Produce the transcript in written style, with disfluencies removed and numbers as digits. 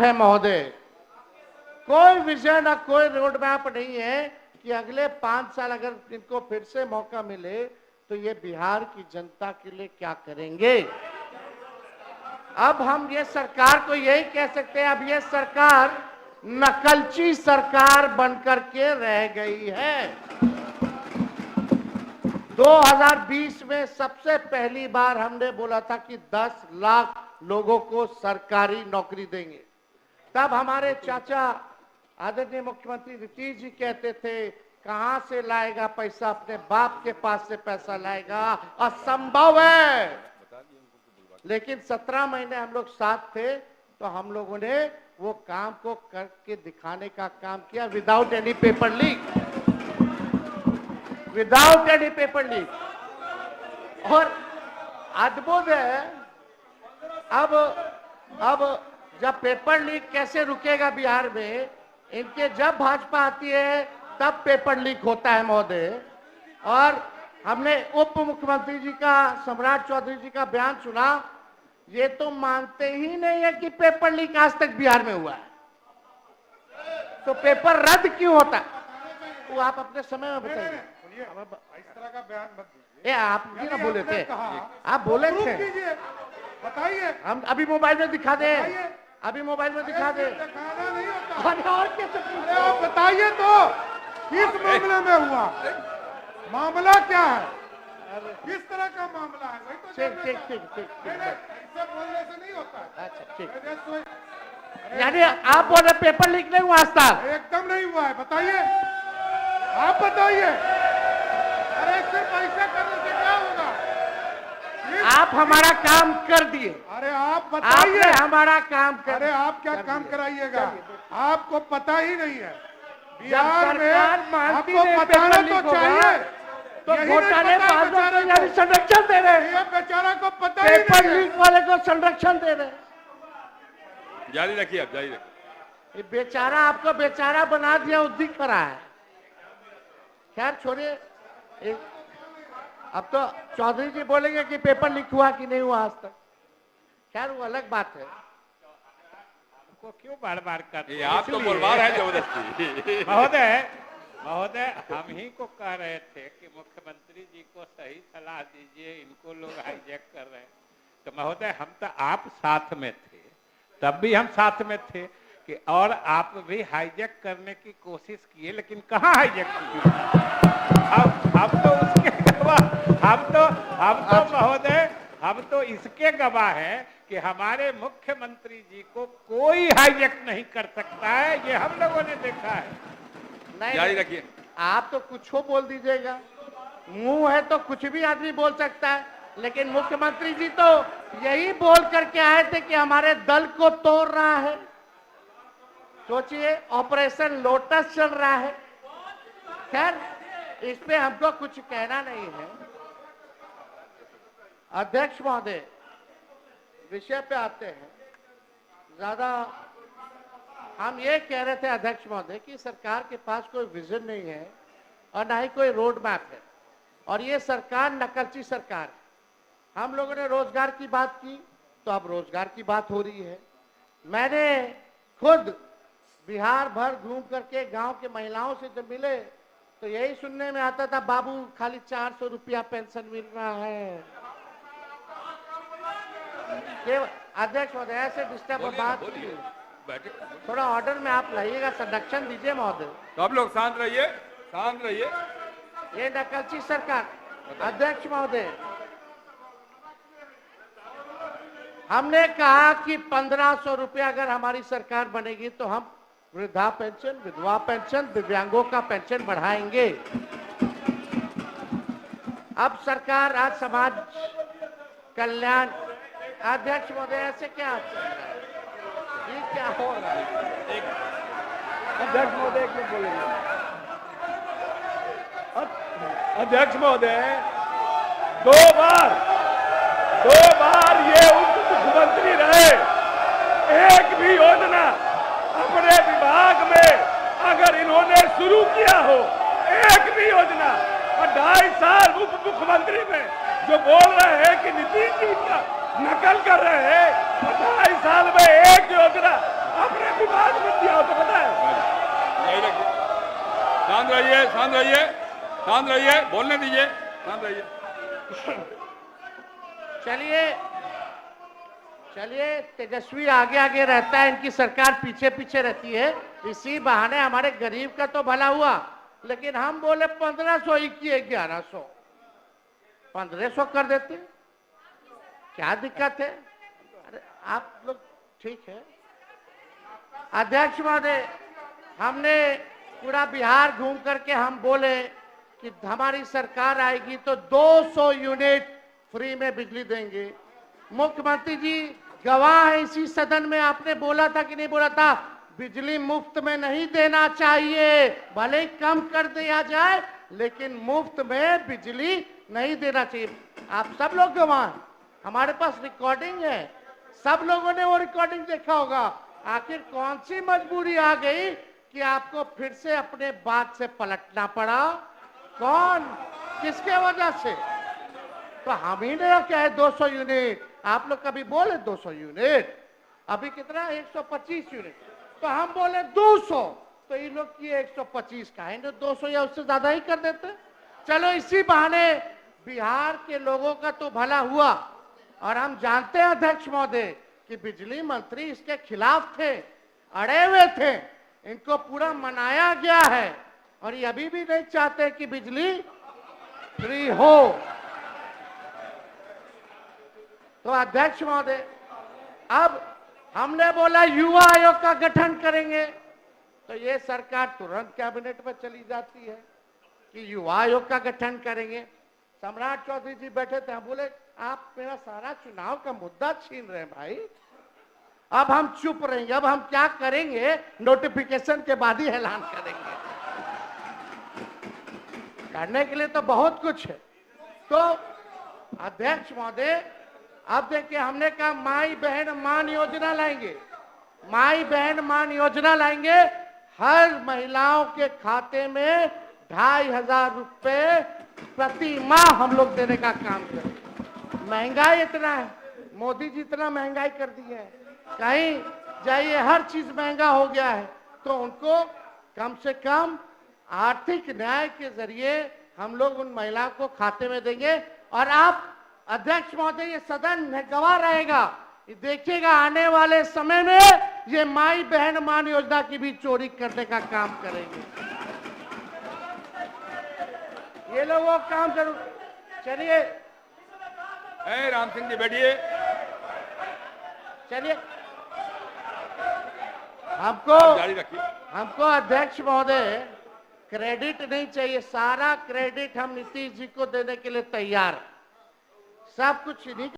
है महोदय, कोई विजन और कोई रोड मैप नहीं है कि अगले 5 साल अगर इनको फिर से मौका मिले तो ये बिहार की जनता के लिए क्या करेंगे। अब हम ये सरकार को यही कह सकते हैं, अब ये सरकार नकलची सरकार बनकर के रह गई है। 2020 में सबसे पहली बार हमने बोला था कि 10 लाख लोगों को सरकारी नौकरी देंगे। तब हमारे चाचा आदरणीय मुख्यमंत्री नीतीश जी कहते थे कहां से लाएगा पैसा, अपने बाप के पास से पैसा लाएगा, असंभव है। लेकिन 17 महीने हम लोग साथ थे तो हम लोगों ने वो काम को करके दिखाने का काम किया, without any paper leak, without any paper leak. और अद्भुत है, अब जब पेपर लीक कैसे रुकेगा बिहार में, इनके जब भाजपा आती है तब पेपर लीक होता है महोदय। और हमने उप मुख्यमंत्री जी का, सम्राट चौधरी जी का बयान सुना, ये तो मानते ही नहीं है कि पेपर लीक आज तक बिहार में हुआ है, तो पेपर रद्द क्यों होता है वो आप अपने समय में बताइए। इस तरह का बयान मत दीजिए। आप भी ना बोले थे, आप बोले थे, बताइए। हम अभी मोबाइल में दिखा दे, अभी मोबाइल में दिखा दे। दिखाना नहीं होता। और कैसे अरे आप बताइए तो किस मामले में हुआ, मामला क्या है, किस तरह का मामला है, वही तो ठीक ठीक ठीक ठीक ठीक। ऐसे बोलने से नहीं होता है। अच्छा ठीक, यानी आप बोल रहे पेपर लीक नहीं हुआ आज तक? एकदम नहीं हुआ है, बताइए, आप बताइए। अरे सिर्फ ऐसा करने से क्या होगा? आप हमारा काम कर दिए। अरे आप बताइए, आपने हमारा काम कर। अरे आप क्या काम कराइएगा, आपको पता ही नहीं है। बिहार में आपको बताना तो चाहिए, तो घोटाले यानी संरक्षण दे रहे हैं, ये बेचारा को पता ही पेपर नहीं है। लीक वाले को संरक्षण दे रहे हैं। जारी रखिए, आप जारी रखिए। ये बेचारा आपको बेचारा बना दिया, वो दिख रहा है। खैर छोड़िए, अब तो चौधरी जी बोलेंगे कि पेपर लीक हुआ कि नहीं हुआ आज तक, खैर वो अलग बात है। को क्यों बार बार करते आप तो बोलवा रहे हैं जबरदस्ती। महोदय हम ही को कह रहे थे कि मुख्यमंत्री जी को सही सलाह दीजिए, इनको लोग हाईजैक कर रहे हैं। तो महोदय हम तो आप साथ में थे, तब भी हम साथ में थे कि और आप भी हाईजैक करने की कोशिश किए, लेकिन कहाँ हाईजैक किए। अब तो उसके गवाह, हम तो महोदय हम तो इसके गवाह हैं कि हमारे मुख्यमंत्री जी को कोई हाईजैक नहीं कर सकता है, ये हम लोगों ने देखा है। जारी रखिए। आप तो कुछ हो बोल दीजिएगा, मुंह है तो कुछ भी आदमी बोल सकता है, लेकिन मुख्यमंत्री जी तो यही बोल करके आए थे कि हमारे दल को तोड़ रहा है। सोचिए, ऑपरेशन लोटस चल रहा है। खैर इस पे हमको कुछ कहना नहीं है। अध्यक्ष महोदय, विषय पे आते हैं। ज्यादा हम ये कह रहे थे अध्यक्ष महोदय कि सरकार के पास कोई विजन नहीं है और ना ही कोई रोड मैप है, और ये सरकार नकलची सरकार है। हम लोगों ने रोजगार की बात की तो अब रोजगार की बात हो रही है। मैंने खुद बिहार भर घूम करके गांव के महिलाओं से जब मिले तो यही सुनने में आता था, बाबू खाली 400 रुपया पेंशन मिल रहा है। अध्यक्ष महोदय ऐसे डिस्टर्ब बात, थोड़ा ऑर्डर में आप लाइएगा, संरक्षण दीजिए महोदय। तो आप लोग शांत रहिए, शांत रहिए। ये नकलची सरकार। अध्यक्ष महोदय, हमने कहा कि 1500 रुपया अगर हमारी सरकार बनेगी तो हम वृद्धा पेंशन, विधवा पेंशन, दिव्यांगों का पेंशन बढ़ाएंगे। अब सरकार आज समाज कल्याण। अध्यक्ष महोदय ऐसे क्या चल रहा है, ये क्या हो रहा है? अध्यक्ष महोदय एक मिनट बोलेंगे। अध्यक्ष महोदय, दो बार ये उप मुख्यमंत्री रहे, एक भी योजना अपने विभाग में अगर इन्होंने शुरू किया हो, एक भी योजना, और 2.5 साल उप मुख्यमंत्री में जो बोल रहे हैं कि नीतीश जी का नकल कर रहे हैं, 2.5 साल में एक योजना शांत रहिए, शांत रहिए, शांत रहिए, बोलने दीजिए, शांत रहिए। चलिए चलिए, तेजस्वी आगे आगे रहता है, इनकी सरकार पीछे पीछे रहती है, इसी बहाने हमारे गरीब का तो भला हुआ। लेकिन हम बोले 1500 ही किए 1100, 1500 कर देते, क्या दिक्कत है? अरे आप लोग ठीक है। अध्यक्ष महोदय, हमने पूरा बिहार घूम करके हम बोले कि हमारी सरकार आएगी तो 200 यूनिट फ्री में बिजली देंगे। मुख्यमंत्री जी गवाह है इसी सदन में, आपने बोला था कि नहीं बोला था, बिजली मुफ्त में नहीं देना चाहिए, भले ही कम कर दिया जाए लेकिन मुफ्त में बिजली नहीं देना चाहिए। आप सब लोग गवाह हैं, हमारे पास रिकॉर्डिंग है, सब लोगों ने वो रिकॉर्डिंग देखा होगा। आखिर कौन सी मजबूरी आ गई कि आपको फिर से अपने बात से पलटना पड़ा? कौन, किसके वजह से? तो हम ही ने क्या है 200 यूनिट, आप लोग कभी बोले 200 यूनिट, अभी कितना 125 यूनिट, तो हम बोले 200, तो इन लोग किए 125 का है, 200 या उससे ज्यादा ही कर देते। चलो इसी बहाने बिहार के लोगों का तो भला हुआ। और हम जानते हैं अध्यक्ष महोदय कि बिजली मंत्री इसके खिलाफ थे, अड़े हुए थे, इनको पूरा मनाया गया है और ये अभी भी नहीं चाहते कि बिजली फ्री हो। तो अध्यक्ष महोदय, अब हमने बोला युवा आयोग का गठन करेंगे, तो ये सरकार तुरंत कैबिनेट में चली जाती है कि युवा आयोग का गठन करेंगे। सम्राट चौधरी जी बैठे थे, हम बोले आप मेरा सारा चुनाव का मुद्दा छीन रहे हैं भाई, अब हम चुप रहेंगे, अब हम क्या करेंगे, नोटिफिकेशन के बाद ही ऐलान करेंगे। करने के लिए तो बहुत कुछ है। तो अध्यक्ष महोदय, अब देखिए हमने कहा माई बहन मान योजना लाएंगे, माई बहन मान योजना लाएंगे, हर महिलाओं के खाते में 2500 रुपए प्रति माह हम लोग देने का काम करें। महंगाई इतना है, मोदी जी इतना महंगाई कर दी है, कहीं जाइए हर चीज महंगा हो गया है, तो उनको कम से कम आर्थिक न्याय के जरिए हम लोग उन महिलाओं को खाते में देंगे। और आप अध्यक्ष महोदय, ये सदन गवाह रहेगा, देखिएगा आने वाले समय में ये माई बहन मान योजना की भी चोरी करने का काम करेंगे, ये लोग वो काम जरूर। चलिए राम सिंह जी बैठिए। चलिए, हमको जारी रखिए। हमको अध्यक्ष महोदय क्रेडिट नहीं चाहिए, सारा क्रेडिट हम नीतीश जी को देने के लिए तैयार, सब कुछ इन्हीं